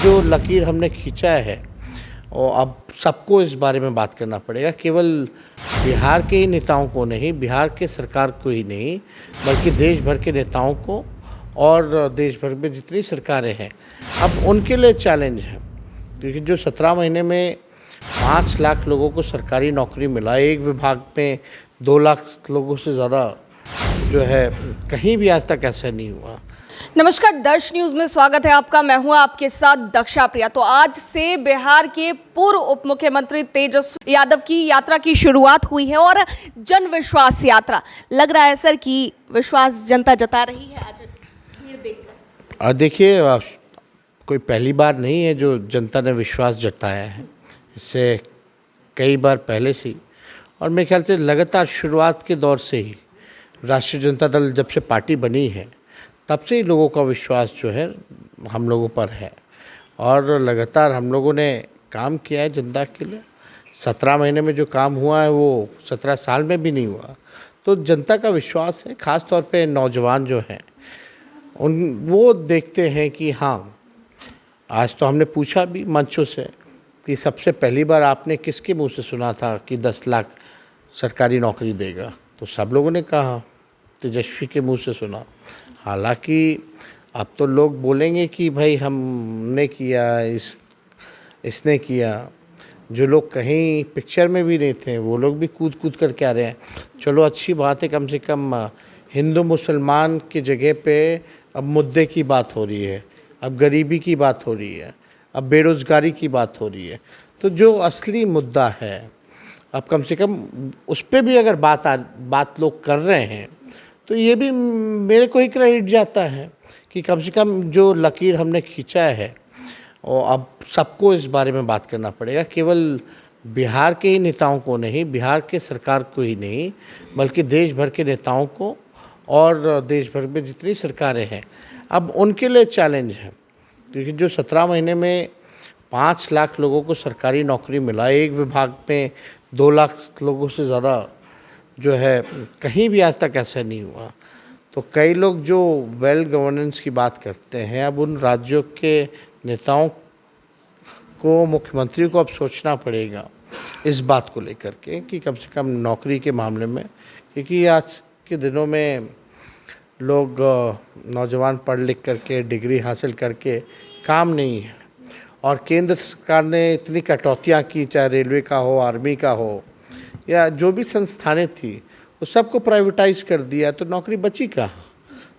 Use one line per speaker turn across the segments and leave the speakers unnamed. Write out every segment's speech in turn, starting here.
जो लकीर हमने खींचा है और अब सबको इस बारे में बात करना पड़ेगा। केवल बिहार के ही नेताओं को नहीं, बिहार के सरकार को ही नहीं, बल्कि देश भर के नेताओं को और देश भर में जितनी सरकारें हैं, अब उनके लिए चैलेंज है। क्योंकि जो 17 महीने में 5 लाख लोगों को सरकारी नौकरी मिला, एक विभाग में 2 लाख लोगों से ज़्यादा जो है, कहीं भी आज तक ऐसा नहीं हुआ।
नमस्कार, दर्श न्यूज में स्वागत है आपका। मैं हूं आपके साथ दक्षा प्रिया। तो आज से बिहार के पूर्व उप मुख्यमंत्री तेजस्वी यादव की यात्रा की शुरुआत हुई है और जन विश्वास यात्रा। लग रहा है सर कि विश्वास जनता जता रही है आज भीड़ देखकर।
और देखिए, कोई पहली बार नहीं है जो जनता ने विश्वास जताया है, इससे कई बार पहले से ही, और मेरे ख्याल से लगातार शुरुआत के दौर से ही राष्ट्रीय जनता दल जब से पार्टी बनी है तब से ही लोगों का विश्वास जो है हम लोगों पर है और लगातार हम लोगों ने काम किया है जनता के लिए। 17 महीने में जो काम हुआ है वो 17 साल में भी नहीं हुआ। तो जनता का विश्वास है, ख़ास तौर पे नौजवान जो हैं वो देखते हैं कि हाँ, आज तो हमने पूछा भी मंचों से कि सबसे पहली बार आपने किसके मुंह से सुना था कि 10 लाख सरकारी नौकरी देगा, तो सब लोगों ने कहा तेजस्वी के मुंह से सुना। हालांकि अब तो लोग बोलेंगे कि भाई हमने किया, इसने किया। जो लोग कहीं पिक्चर में भी नहीं थे वो लोग भी कूद कूद कर के आ रहे हैं। चलो अच्छी बात है, कम से कम हिंदू मुसलमान की जगह पे अब मुद्दे की बात हो रही है, अब गरीबी की बात हो रही है, अब बेरोज़गारी की बात हो रही है। तो जो असली मुद्दा है अब कम से कम उस पर भी अगर बात लोग कर रहे हैं तो ये भी मेरे को ही क्रेडिट जाता है कि कम से कम जो लकीर हमने खींचा है और अब सबको इस बारे में बात करना पड़ेगा। केवल बिहार के ही नेताओं को नहीं, बिहार के सरकार को ही नहीं, बल्कि देश भर के नेताओं को और देश भर में जितनी सरकारें हैं, अब उनके लिए चैलेंज है। क्योंकि जो 17 महीने में 5 लाख लोगों को सरकारी नौकरी मिला, एक विभाग में 2 लाख लोगों से ज़्यादा जो है, कहीं भी आज तक ऐसा नहीं हुआ। तो कई लोग जो वेल गवर्नेंस की बात करते हैं, अब उन राज्यों के नेताओं को, मुख्यमंत्री को अब सोचना पड़ेगा इस बात को लेकर के कि कम से कम नौकरी के मामले में, क्योंकि आज के दिनों में लोग नौजवान पढ़ लिख करके डिग्री हासिल करके काम नहीं है, और केंद्र सरकार ने इतनी कटौतियाँ की, चाहे रेलवे का हो, आर्मी का हो, या जो भी संस्थानें थी वो सबको प्राइवेटाइज कर दिया, तो नौकरी बची कहाँ।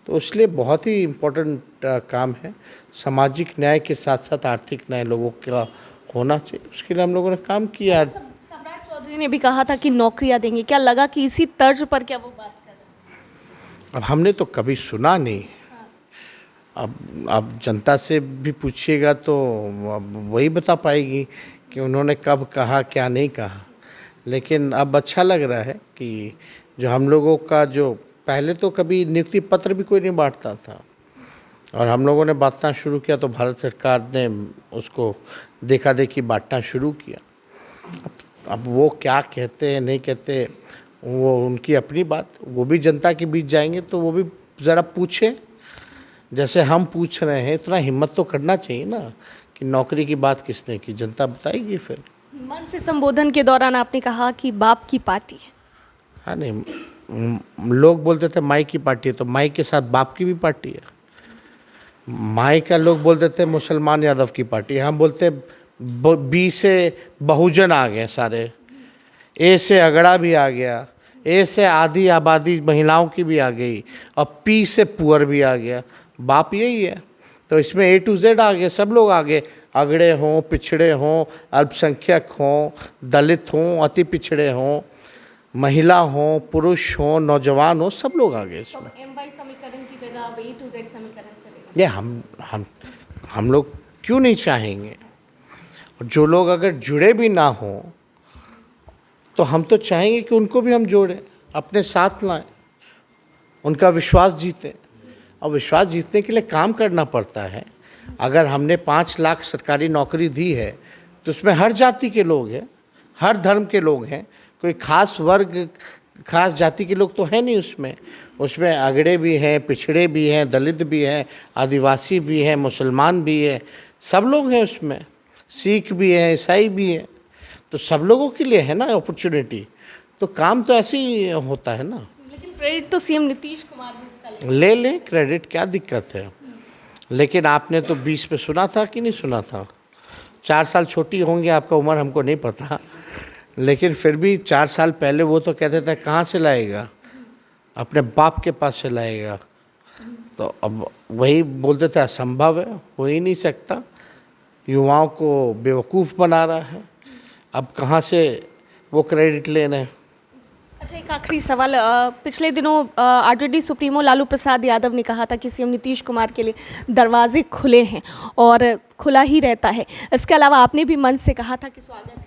तो इसलिए बहुत ही इम्पोर्टेंट काम है। सामाजिक न्याय के साथ साथ आर्थिक न्याय लोगों का होना चाहिए, उसके लिए हम लोगों ने काम किया।
सम्राट चौधरी ने भी कहा था कि नौकरियां देंगे, क्या लगा कि इसी तर्ज पर क्या वो बात कर रहे हैं?
अब हमने तो कभी सुना नहीं। अब जनता से भी पूछिएगा तो अब वही बता पाएगी कि उन्होंने कब कहा, क्या नहीं कहा। लेकिन अब अच्छा लग रहा है कि जो हम लोगों का, जो पहले तो कभी नियुक्ति पत्र भी कोई नहीं बांटता था और हम लोगों ने बांटना शुरू किया तो भारत सरकार ने उसको देखा देखी बांटना शुरू किया। अब वो क्या कहते हैं नहीं कहते वो उनकी अपनी बात, वो भी जनता के बीच जाएंगे तो वो भी ज़रा पूछें, जैसे हम पूछ रहे हैं। इतना हिम्मत तो करना चाहिए ना कि नौकरी की बात किसने की, जनता बताएगी फिर।
मन से संबोधन के दौरान आपने कहा कि बाप की पार्टी है।
हाँ, नहीं, लोग बोलते थे माई की पार्टी है, तो माई के साथ बाप की भी पार्टी है। माई का लोग बोलते थे मुसलमान यादव की पार्टी है, हम बोलते बी से बहुजन आ गए सारे, ए से अगड़ा भी आ गया, ए से आधी आबादी महिलाओं की भी आ गई, और पी से पुअर भी आ गया। बाप यही है, तो इसमें A to Z आ गए, सब लोग आ गए, अगड़े हों, पिछड़े हों, अल्पसंख्यक हों, दलित हों, अति पिछड़े हों, महिला हों, पुरुष हों, नौजवान हों, सब लोग आ गए इसमें।
तो M/Y समीकरण की जगह अब A to Z समीकरण चलेगा।
ये हम लोग क्यों नहीं चाहेंगे। और जो लोग अगर जुड़े भी ना हों तो हम तो चाहेंगे कि उनको भी हम जोड़ें, अपने साथ लाएं, उनका विश्वास जीतें। और विश्वास जीतने के लिए काम करना पड़ता है। अगर हमने 5 लाख सरकारी नौकरी दी है तो उसमें हर जाति के लोग हैं, हर धर्म के लोग हैं, कोई खास वर्ग, खास जाति के लोग तो हैं नहीं उसमें अगड़े भी हैं, पिछड़े भी हैं, दलित भी हैं, आदिवासी भी हैं, मुसलमान भी हैं, सब लोग हैं उसमें, सिख भी हैं, ईसाई भी हैं, तो सब लोगों के लिए है ना अपॉर्चुनिटी। तो काम तो ऐसे ही होता है ना।
लेकिन क्रेडिट तो सीएम नीतीश कुमार भी इसका ले।
ले लें क्रेडिट, क्या दिक्कत है। लेकिन आपने तो 20 में सुना था कि नहीं सुना था? 4 साल छोटी होंगी आपका उम्र, हमको नहीं पता, लेकिन फिर भी 4 साल पहले वो तो कहते थे कहाँ से लाएगा, अपने बाप के पास से लाएगा। तो अब वही बोलते थे असंभव है, हो ही नहीं सकता, युवाओं को बेवकूफ़ बना रहा है, अब कहाँ से वो क्रेडिट लेना है।
अच्छा, एक आखिरी सवाल। पिछले दिनों आरजेडी सुप्रीमो लालू प्रसाद यादव ने कहा था कि सीएम नीतीश कुमार के लिए दरवाजे खुले हैं और खुला ही रहता है। इसके अलावा आपने भी मंच से कहा था कि स्वागत है,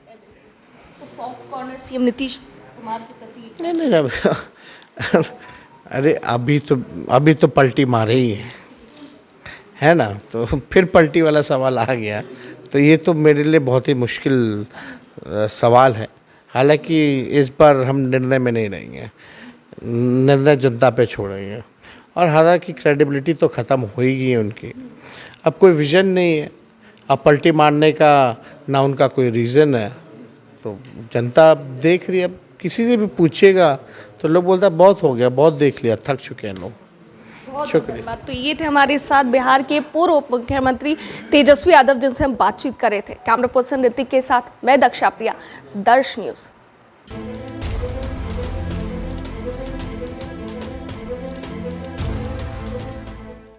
तो soft corner CM Nitish Kumar के प्रति।
नहीं नहीं अरे अभी तो पलटी मारे ही है ना, तो फिर पलटी वाला सवाल आ गया, तो ये तो मेरे लिए बहुत ही मुश्किल सवाल है। हालांकि इस बार हम निर्णय में नहीं रहेंगे, निर्णय जनता पे छोड़ेंगे। और हालांकि क्रेडिबिलिटी तो ख़त्म हो ही गई है उनकी, अब कोई विज़न नहीं है, अब पलटी मारने का ना उनका कोई रीज़न है, तो जनता देख रही है। अब किसी से भी पूछिएगा तो लोग बोलता है बहुत हो गया, बहुत देख लिया, थक चुके हैं लोग।
बहुत धन्यवाद। तो ये थे हमारे साथ बिहार के पूर्व उप मुख्यमंत्री तेजस्वी यादव, जिनसे हम बातचीत कर रहे थे। कैमरा पर्सन ऋतिक के साथ मैं दक्षा प्रिया, दर्श न्यूज़।